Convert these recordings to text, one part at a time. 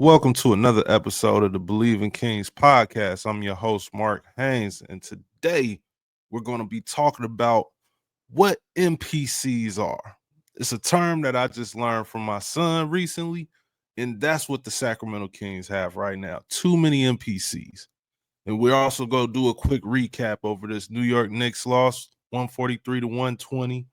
Welcome to another episode of the Bleav in Kings podcast. I'm your host, Mark Haynes, and today we're going to be talking about what NPCs are. It's a term that I just learned from my son recently, and that's what the Sacramento Kings have right now. Too many NPCs. And we're also going to do a quick recap over this New York Knicks loss, 143 to 120,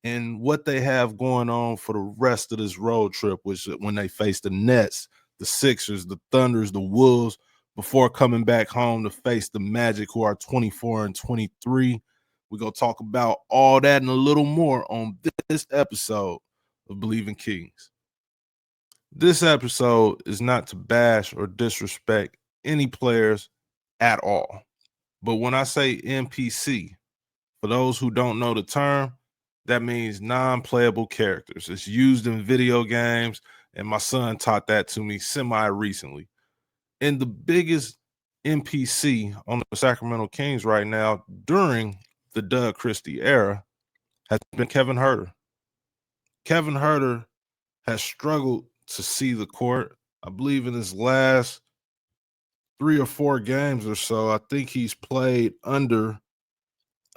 and what they have going on for the rest of this road trip, which when they face the Nets, the Sixers, the Thunders, the Wolves, before coming back home to face the Magic, who are 24 and 23. We're going to talk about all that and a little more on this episode of Bleav in Kings. This episode is not to bash or disrespect any players at all. But when I say NPC, for those who don't know the term, that means non-playable characters. It's used in video games, and my son taught that to me semi-recently. And the biggest NPC on the Sacramento Kings right now during the Doug Christie era has been Kevin Huerter. Kevin Huerter has struggled to see the court. I Bleav in his last 3 or 4 games or so, I think he's played under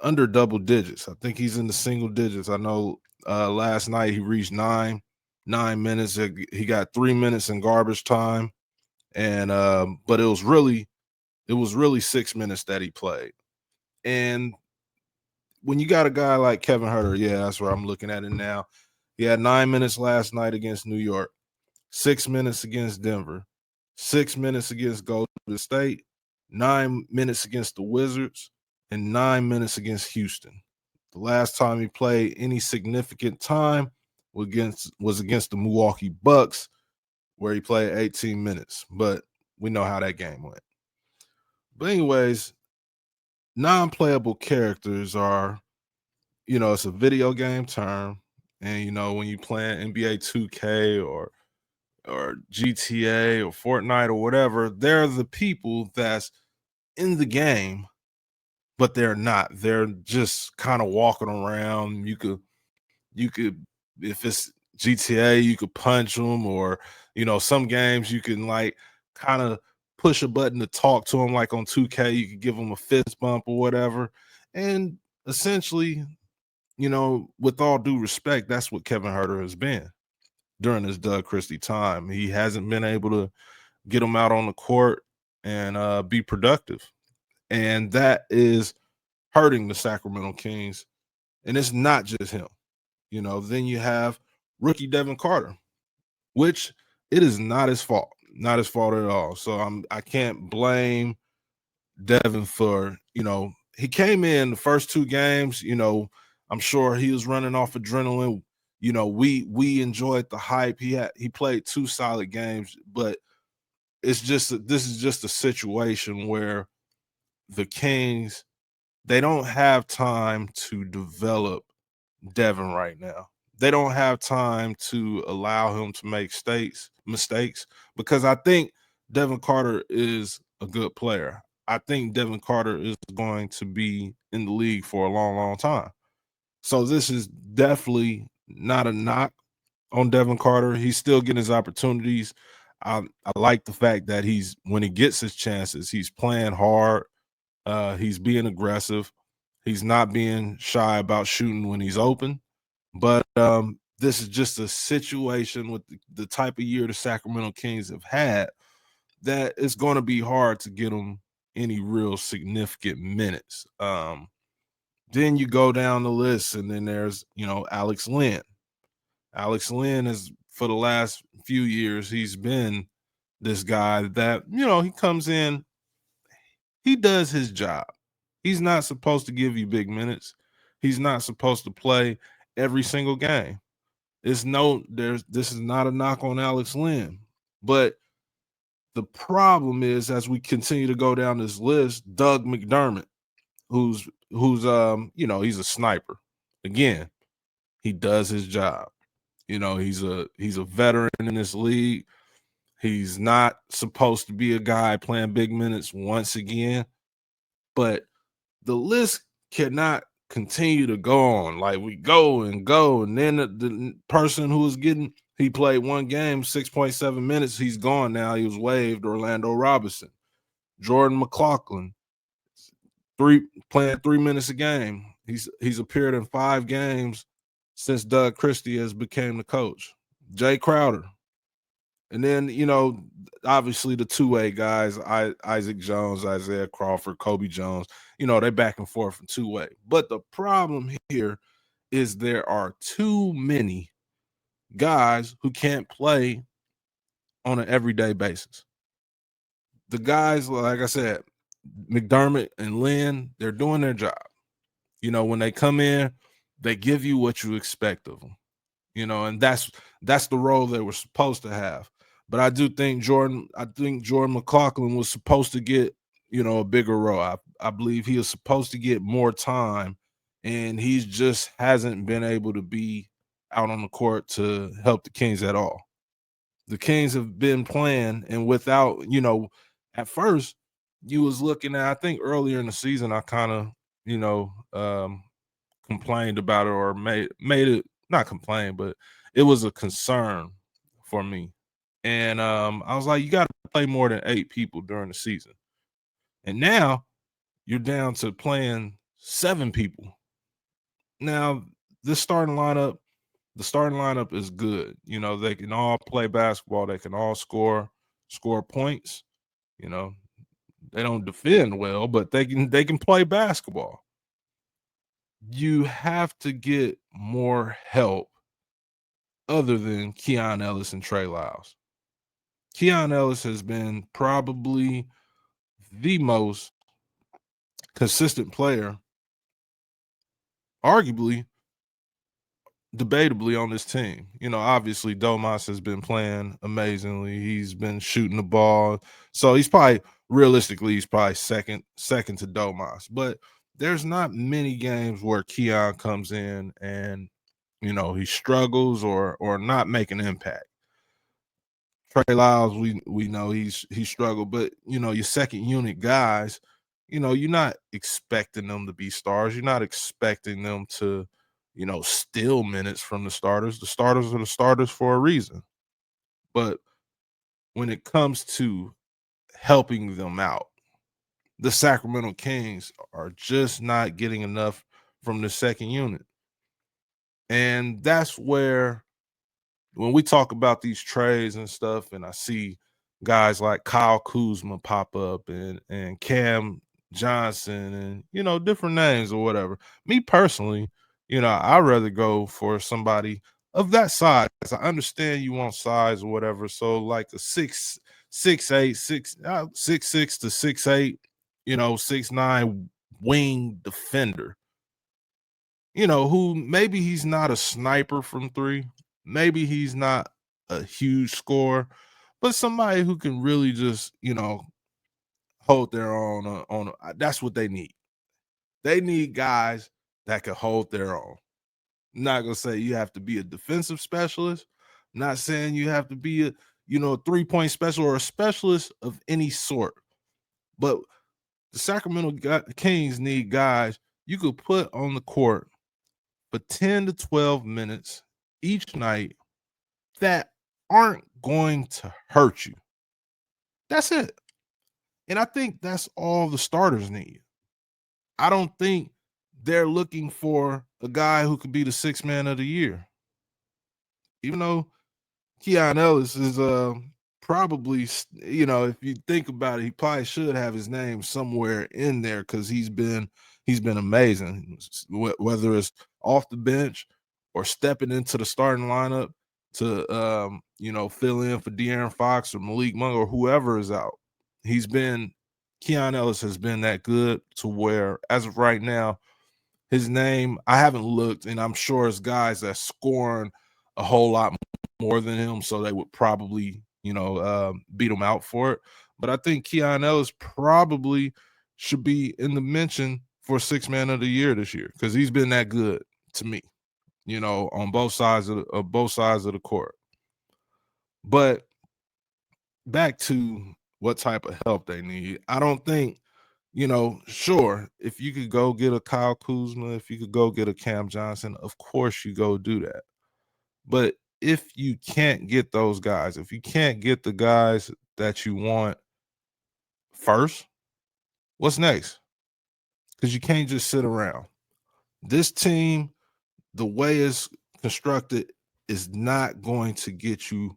double digits. I think he's in the single digits. I know last night he reached nine minutes. He got 3 minutes in garbage time, and but it was really 6 minutes that he played. And when you got a guy like Kevin Huerter, yeah, that's where I'm looking at it now. He had 9 minutes last night against New York, 6 minutes against Denver, 6 minutes against Golden State, 9 minutes against the Wizards, and 9 minutes against Houston. The last time he played any significant time was against the Milwaukee Bucks, where he played 18 minutes. But we know how that game went. But anyways, non-playable characters are, it's a video game term. And, when you play NBA 2K or GTA or Fortnite or whatever, they're the people that's in the game, but they're not. They're just kind of walking around. You could, if it's GTA, you could punch them, or some games you can like kind of push a button to talk to them. Like on 2K, you could give them a fist bump or whatever. And essentially, with all due respect, that's what Kevin Huerter has been during his Doug Christie time. He hasn't been able to get him out on the court and be productive. And that is hurting the Sacramento Kings. And it's not just him. Then you have rookie Devin Carter, which it is not his fault. Not his fault at all. So I can't blame Devin for, he came in the first 2 games, I'm sure he was running off adrenaline. We enjoyed the hype. He played 2 solid games, but this is just a situation where the Kings, they don't have time to develop Devin right now. They don't have time to allow him to make mistakes, because I think Devin Carter is a good player. I think Devin Carter is going to be in the league for a long, long time. So this is definitely not a knock on Devin Carter. He's still getting his opportunities. I like the fact that when he gets his chances, he's playing hard. He's being aggressive. He's not being shy about shooting when he's open. But this is just a situation with the type of year the Sacramento Kings have had that it's going to be hard to get them any real significant minutes. Then you go down the list, and then there's, Alex Len. Alex Len is, for the last few years, he's been this guy that, he comes in, he does his job. He's not supposed to give you big minutes. He's not supposed to play every single game. This is not a knock on Alex Len. But the problem is, as we continue to go down this list, Doug McDermott, who's he's a sniper. Again, he does his job. He's a veteran in this league. He's not supposed to be a guy playing big minutes once again. But the list cannot continue to go on. Like, we go and go, and then the person who is getting He played one game, 6.7 minutes. He's gone now. He was waived. Orlando Robinson, Jordan McLaughlin, playing 3 minutes a game. He's appeared in 5 games since Doug Christie has became the coach. Jay Crowder. And then, obviously the two-way guys, Isaac Jones, Isaiah Crawford, Kobe Jones, they back and forth from two-way. But the problem here is there are too many guys who can't play on an everyday basis. The guys, like I said, McDermott and Lynn, they're doing their job. When they come in, they give you what you expect of them. And that's the role they were supposed to have. But I think Jordan McLaughlin was supposed to get, a bigger role. I Bleav he was supposed to get more time, and he just hasn't been able to be out on the court to help the Kings at all. The Kings have been playing, and without, at first you was looking at, I think earlier in the season, I kind of, complained about it, or made it, not complain, but it was a concern for me. And I was like, you got to play more than 8 people during the season. And now you're down to playing 7 people. Now, the starting lineup is good. They can all play basketball. They can all score points. They don't defend well, but they can play basketball. You have to get more help other than Keon Ellis and Trey Lyles. Keon Ellis has been probably the most consistent player, arguably, debatably, on this team. Obviously Domas has been playing amazingly. He's been shooting the ball. So he's probably second to Domas. But there's not many games where Keon comes in and he struggles or not make an impact. Trey Lyles, we know he's struggled, but your second unit guys, you're not expecting them to be stars. You're not expecting them to, steal minutes from the starters. The starters are the starters for a reason. But when it comes to helping them out, the Sacramento Kings are just not getting enough from the second unit. And that's where, when we talk about these trades and stuff, and I see guys like Kyle Kuzma pop up and Cam Johnson and, different names or whatever. Me personally, I'd rather go for somebody of that size. I understand you want size or whatever. So like a 6'8", 6'6" to 6'8", 6'9" wing defender. Who maybe he's not a sniper from 3. Maybe he's not a huge scorer, but somebody who can really just, hold their own. That's what they need. They need guys that can hold their own. I'm not gonna say you have to be a defensive specialist. I'm not saying you have to be a 3-point specialist or a specialist of any sort. But the Sacramento Kings need guys you could put on the court for 10 to 12 minutes each night that aren't going to hurt you. That's it. And I think that's all the starters need. I don't think they're looking for a guy who could be the 6th man of the year. Even though Keon Ellis is probably, if you think about it, he probably should have his name somewhere in there because he's been amazing. Whether it's off the bench or stepping into the starting lineup to fill in for De'Aaron Fox or Malik Monk or whoever is out. Keon Ellis has been that good to where, as of right now, his name, I haven't looked, and I'm sure it's guys that's scoring a whole lot more than him, so they would probably, beat him out for it. But I think Keon Ellis probably should be in the mention for 6th man of the year this year because he's been that good to me, on both sides of the court. But back to what type of help they need. I don't think, sure, if you could go get a Kyle Kuzma, if you could go get a Cam Johnson, of course you go do that. But if you can't get those guys, if you can't get the guys that you want first, what's next? Because you can't just sit around. This team, the way it's constructed, is not going to get you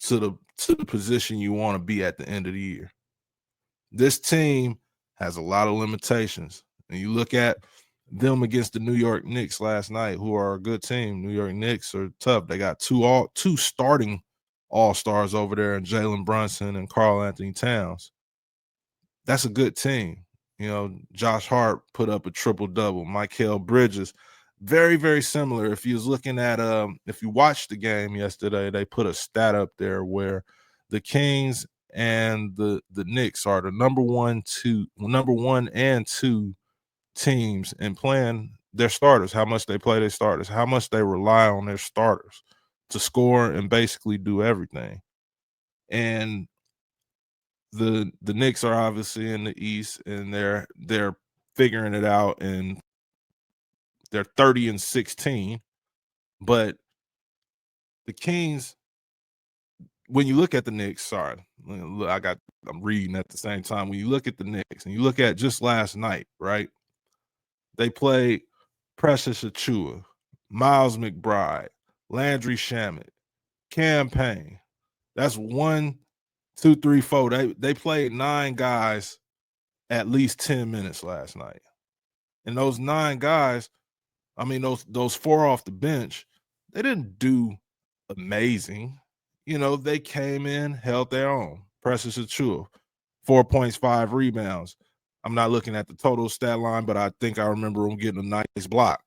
to the position you want to be at the end of the year. This team has a lot of limitations. And you look at them against the New York Knicks last night, who are a good team. New York Knicks are tough. They got two starting all-stars over there, and Jalen Brunson and Karl Anthony Towns. That's a good team. You know, Josh Hart put up a triple-double. Mikal Bridges, very, very similar. If you was looking at if you watched the game yesterday, they put a stat up there where the Kings and the Knicks are the number one and two teams in playing their starters, how much they play their starters, how much they rely on their starters to score and basically do everything. And the Knicks are obviously in the East, and they're figuring it out, and they're 30-16. But the Kings, when you look at the Knicks, I'm reading at the same time. When you look at the Knicks and you look at just last night, right? They played Precious Achiuwa, Miles McBride, Landry Shamet, Cam Payne. That's 1, 2, 3, 4. They played 9 guys at least 10 minutes last night. And those 9 guys, I mean, those 4 off the bench, they didn't do amazing. You know, they came in, held their own. Precious Achiuwa, 4 points, 5 rebounds. I'm not looking at the total stat line, but I think I remember him getting a nice block.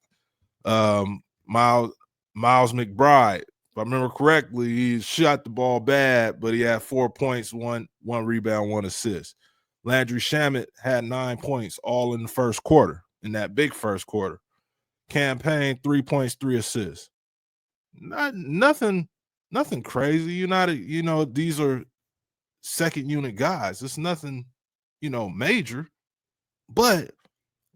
Miles McBride, if I remember correctly, he shot the ball bad, but he had 4 points, one rebound, 1 assist. Landry Shamet had 9 points all in the first quarter, in that big first quarter. Cam Payne, 3 points, 3 assists. Nothing crazy. These are second unit guys. It's nothing, major, but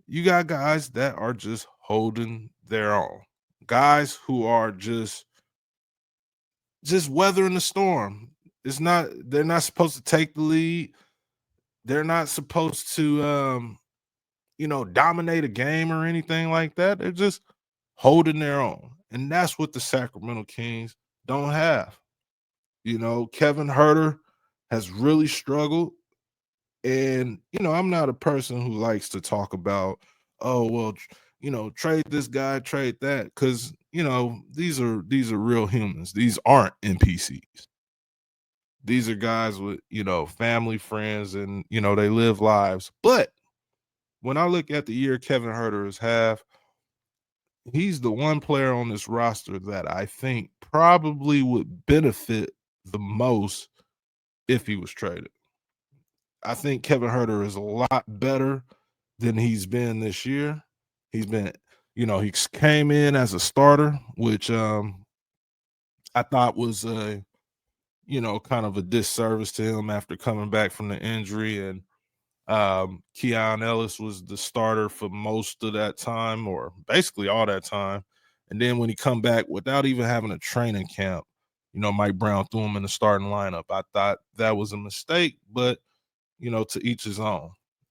you got guys that are just holding their own. Guys who are just weathering the storm. They're not supposed to take the lead. They're not supposed to dominate a game or anything like that. They're just holding their own. And that's what the Sacramento Kings don't have. Kevin Huerter has really struggled. And, I'm not a person who likes to talk about, oh, well, trade this guy, trade that, because, these are real humans. These aren't NPCs. These are guys with, family, friends, and, they live lives. But when I look at the year Kevin Huerter has had, he's the one player on this roster that I think probably would benefit the most if he was traded. I think Kevin Huerter is a lot better than he's been this year. He's been, he came in as a starter, which I thought was kind of a disservice to him after coming back from the injury. And Keon Ellis was the starter for most of that time, or basically all that time. And then when he come back without even having a training camp, Mike Brown threw him in the starting lineup. I thought that was a mistake, but to each his own.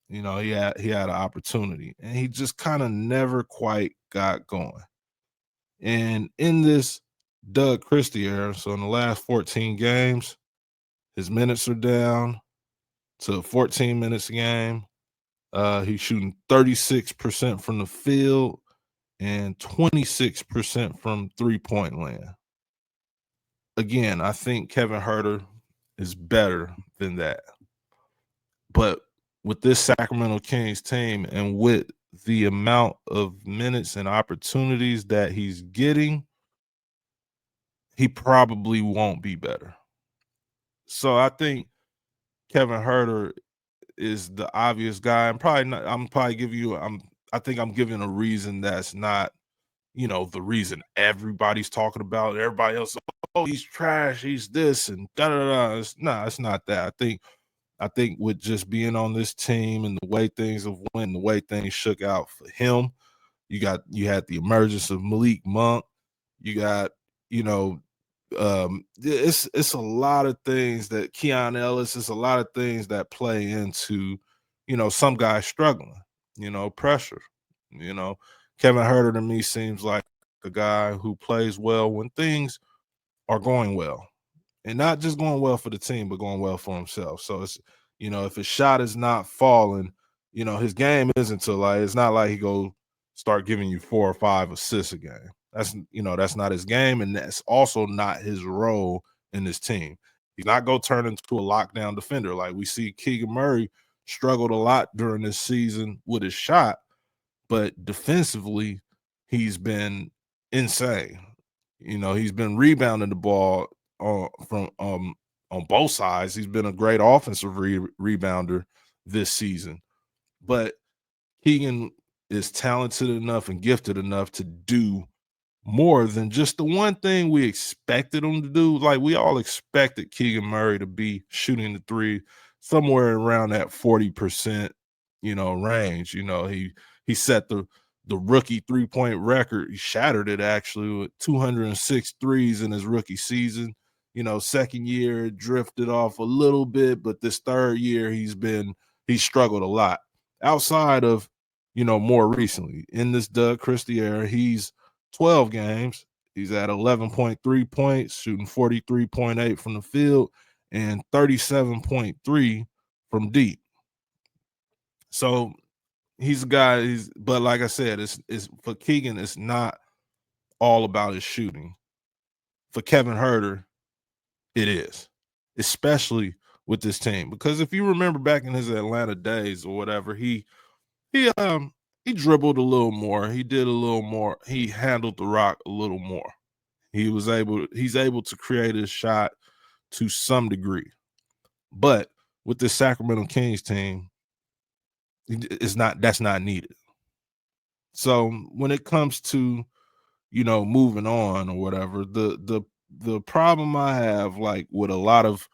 He had an opportunity, and he just kind of never quite got going. And in this Doug Christie era, so in the last 14 games, his minutes are down to 14 minutes a game. He's shooting 36% from the field and 26% from three-point land. Again, I think Kevin Huerter is better than that. But with this Sacramento Kings team and with the amount of minutes and opportunities that he's getting, he probably won't be better. So I think Kevin Huerter is the obvious guy. I think I'm giving a reason that's not, the reason everybody's talking about. Everybody else, oh, he's trash, he's this, and da-da-da. It's not that. I think with just being on this team and the way things have went, and the way things shook out for him, you had the emergence of Malik Monk. You got, It's a lot of things that Keon Ellis, it's a lot of things that play into, some guys struggling, pressure. You know, Kevin Herter to me seems like a guy who plays well when things are going well, and not just going well for the team, but going well for himself. So it's, if his shot is not falling, his game isn't to like, it's not like he go start giving you 4 or 5 assists a game. That's not his game, and that's also not his role in this team. He's not going to turn into a lockdown defender. Like we see Keegan Murray struggled a lot during this season with his shot, but defensively, he's been insane. He's been rebounding the ball on both sides. He's been a great offensive rebounder this season. But Keegan is talented enough and gifted enough to do more than just the one thing we expected him to do. Like we all expected Keegan Murray to be shooting the three somewhere around that 40%, range. He set the rookie 3-point record. He shattered it actually with 206 threes in his rookie season. Second year it drifted off a little bit, but this third year he's struggled a lot. Outside of, more recently in this Doug Christie era, he's 12 games. He's at 11.3 points, shooting 43.8 from the field and 37.3 from deep. So he's a guy, but like I said, it's for Keegan, it's not all about his shooting. For Kevin Herter, it is, especially with this team. Because if you remember back in his Atlanta days or whatever, he dribbled a little more. He did a little more. He handled the rock a little more. He's able to create his shot to some degree. But with the Sacramento Kings team, that's not needed. So when it comes to, moving on or whatever, the problem I have, like with a lot of,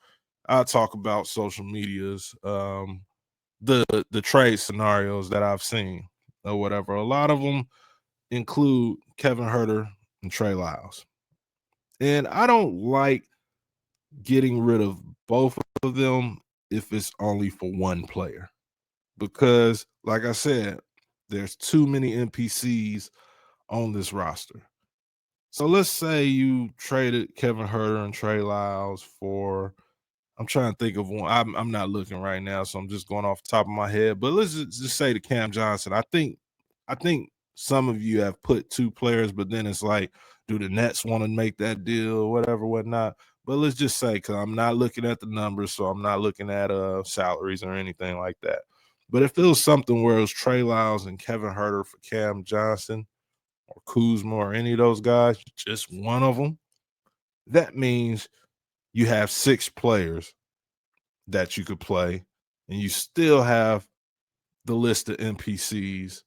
I talk about social medias, the trade scenarios that I've seen or whatever, a lot of them include Kevin Herter and Trey Lyles. And I don't like getting rid of both of them if it's only for one player. Because, like I said, there's too many NPCs on this roster. So let's say you traded Kevin Herter and Trey Lyles for, I'm trying to think of one. I'm not looking right now, so I'm just going off the top of my head. But let's just say to Cam Johnson. I think some of you have put 2 players, but then it's like, do the Nets want to make that deal, whatever, whatnot. But let's just say, because I'm not looking at the numbers, so I'm not looking at salaries or anything like that. But if it was something where it was Trey Lyles and Kevin Herter for Cam Johnson or Kuzma or any of those guys, just one of them, that means you have 6 players that you could play, and you still have the list of NPCs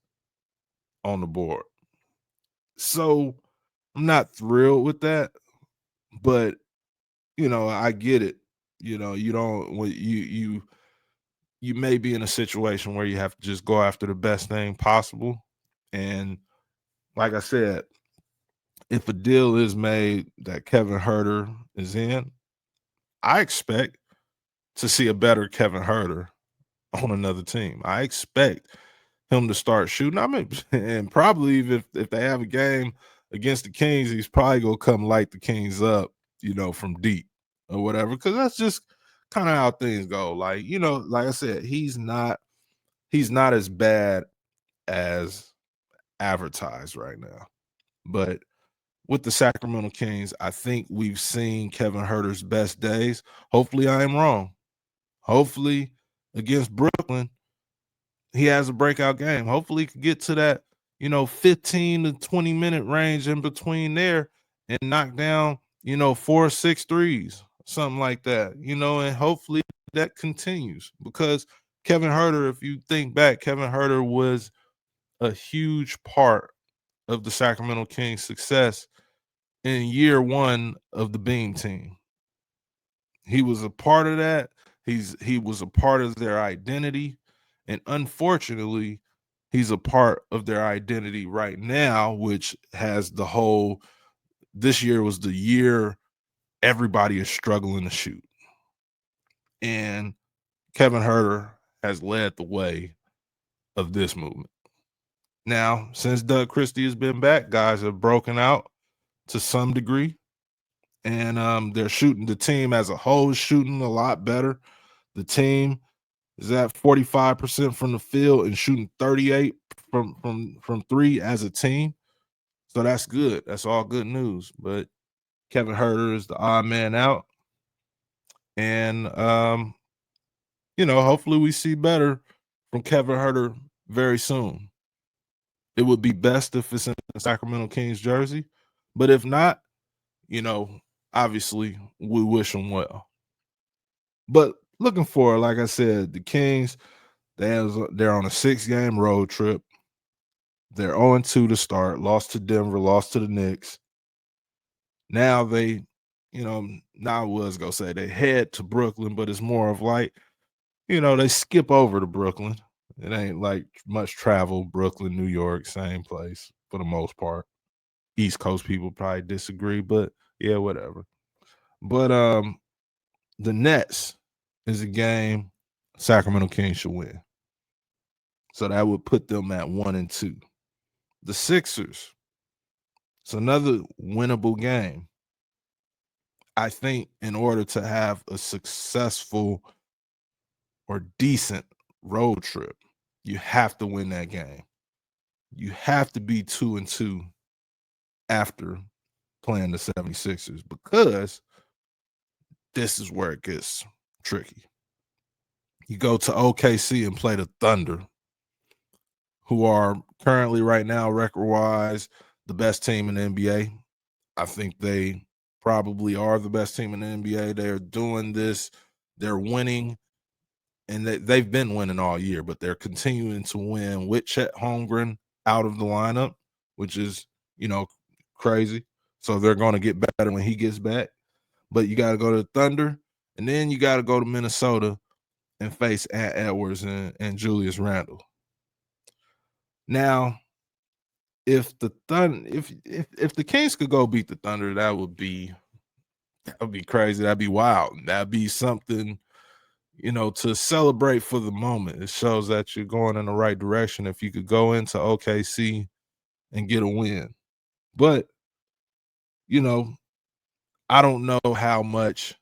on the board. So I'm not thrilled with that, but I get it. You don't when you may be in a situation where you have to just go after the best thing possible. And like I said, if a deal is made that Kevin Herter is in, I expect to see a better Kevin Herter on another team. I expect him to start shooting. I mean, and probably if they have a game against the Kings, he's probably gonna come light the Kings up, from deep or whatever. Because that's just kind of how things go. Like, like I said, he's not as bad as advertised right now. But with the Sacramento Kings, I think we've seen Kevin Herter's best days. Hopefully I am wrong. Hopefully against Brooklyn, he has a breakout game. Hopefully he could get to that, 15 to 20 minute range in between there and knock down, 4 or 6 threes, something like that, and hopefully that continues. Because Kevin Herter, if you think back, Kevin Herter was a huge part of the Sacramento Kings' success in year 1 of the Beam team. He was a part of that. He was a part of their identity. And unfortunately, he's a part of their identity right now, which has the whole, this year was the year everybody is struggling to shoot. And Kevin Huerter has led the way of this movement. Now, since Doug Christie has been back, guys have broken out to some degree. And they're shooting. The team as a whole is shooting a lot better. The team is at 45% from the field and shooting 38 from three as a team. So that's good. That's all good news. But Kevin Huerter is the odd man out. And hopefully we see better from Kevin Huerter very soon. It would be best if it's in the Sacramento Kings jersey. But if not, obviously we wish him well. But looking forward, like I said, the Kings, they're on a 6-game road trip. They're 0-2 to start, lost to Denver, lost to the Knicks. Now they, now I was going to say they head to Brooklyn, but it's more of like, they skip over to Brooklyn. It ain't like much travel, Brooklyn, New York, same place for the most part. East Coast people probably disagree, but yeah, whatever. But the Nets is a game Sacramento Kings should win. So that would put them at 1-2. The Sixers, it's another winnable game. I think in order to have a successful or decent road trip, you have to win that game. You have to be 2-2 after playing the 76ers, because this is where it gets tricky. You go to OKC and play the Thunder, who are currently right now record-wise the best team in the NBA. I think they probably are the best team in the NBA. They're doing this. They're winning, and they've been winning all year, but they're continuing to win with Chet Holmgren out of the lineup, which is, crazy. So they're going to get better when he gets back. But you got to go to the Thunder, and then you got to go to Minnesota and face Ant Edwards and Julius Randle. Now, if the Kings could go beat the Thunder, that would be crazy. That'd be wild. That'd be something, to celebrate for the moment. It shows that you're going in the right direction if you could go into OKC and get a win. But, I don't know how much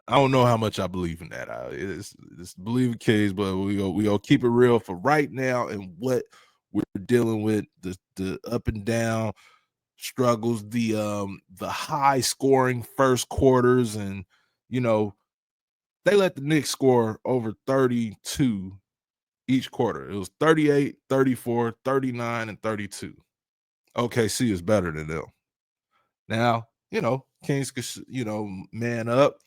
I Bleav in that. It's Bleav in Kings, but we go keep it real for right now and what we're dealing with, the up and down struggles, the high scoring first quarters, and they let the Knicks score over 32 each quarter. It was 38, 34, 39, and 32. OKC is better than them. Now, Kings could, man up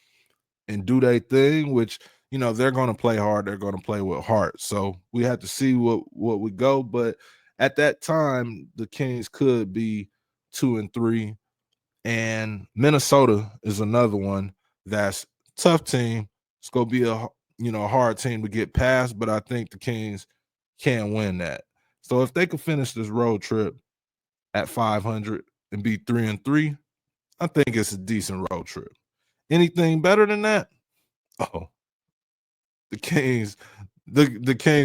and do their thing, which, they're going to play hard. They're going to play with heart. So we have to see what we go. But at that time, the Kings could be 2-3. And Minnesota is another one that's tough team. It's going to be a hard team to get past, but I think the Kings can win that. So if they could finish this road trip at 500 and be 3-3, I think it's a decent road trip. Anything better than that? Oh, the Kings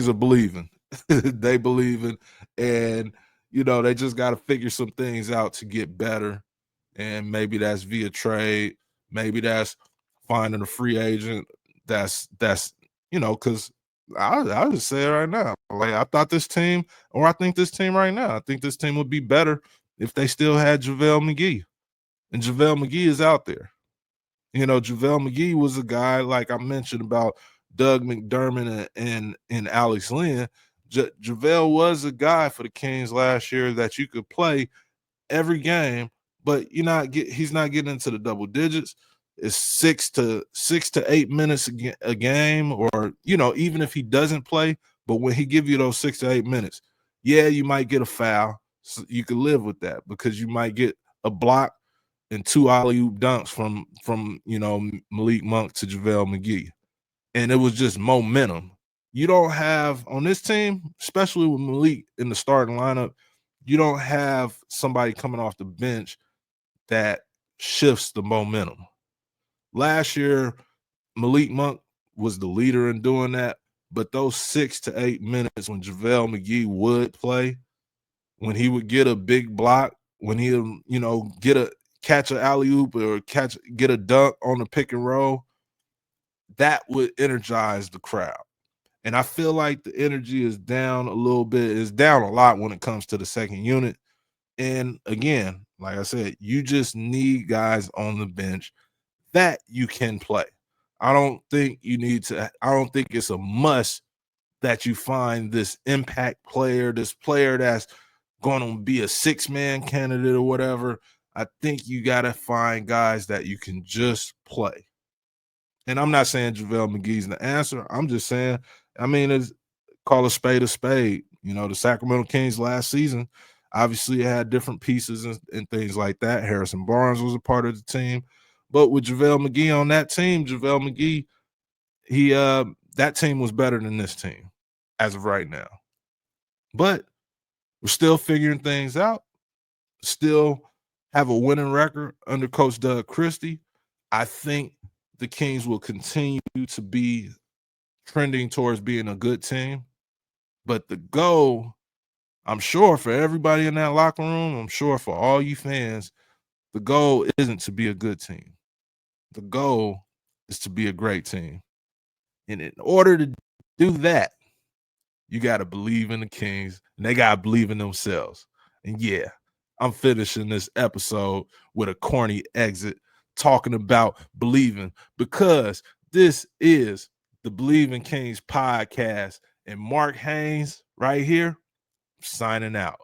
are believing. They believing, and they just got to figure some things out to get better. And maybe that's via trade. Maybe that's finding a free agent. That's because I'll just say it right now. Like, I think this team right now, I think this team would be better if they still had JaVale McGee. And JaVale McGee is out there. JaVale McGee was a guy, like I mentioned about Doug McDermott and Alex Len. JaVale was a guy for the Kings last year that you could play every game, but he's not getting into the double digits. It's 6 to 8 minutes a game, or even if he doesn't play, but when he give you those 6 to 8 minutes, yeah, you might get a foul. So you can live with that because you might get a block and 2 alley-oop dunks from Malik Monk to JaVale McGee. And it was just momentum. You don't have on this team, especially with Malik in the starting lineup, you don't have somebody coming off the bench that shifts the momentum. Last year, Malik Monk was the leader in doing that, but those 6 to 8 minutes when JaVale McGee would play, when he would get a big block, when he would, catch an alley-oop or get a dunk on the pick and roll, that would energize the crowd. And I feel like the energy is down a little bit. It's down a lot when it comes to the second unit. And again, like I said, you just need guys on the bench that you can play. I don't think it's a must that you find this impact player, this player that's going to be a 6-man candidate or whatever. I think you got to find guys that you can just play. And I'm not saying JaVale McGee's the answer. I'm just saying, it's call a spade a spade. The Sacramento Kings last season obviously had different pieces and things like that. Harrison Barnes was a part of the team. But with JaVale McGee on that team, JaVale McGee, that team was better than this team as of right now. But we're still figuring things out. Still have a winning record under Coach Doug Christie. I think the Kings will continue to be trending towards being a good team. But the goal, I'm sure for everybody in that locker room, I'm sure for all you fans, the goal isn't to be a good team. The goal is to be a great team. And in order to do that, you got to Bleav in the Kings, and they got to Bleav in themselves. And yeah, I'm finishing this episode with a corny exit talking about Bleaving, because this is the Bleav in Kings podcast. And Mark Haynes right here, signing out.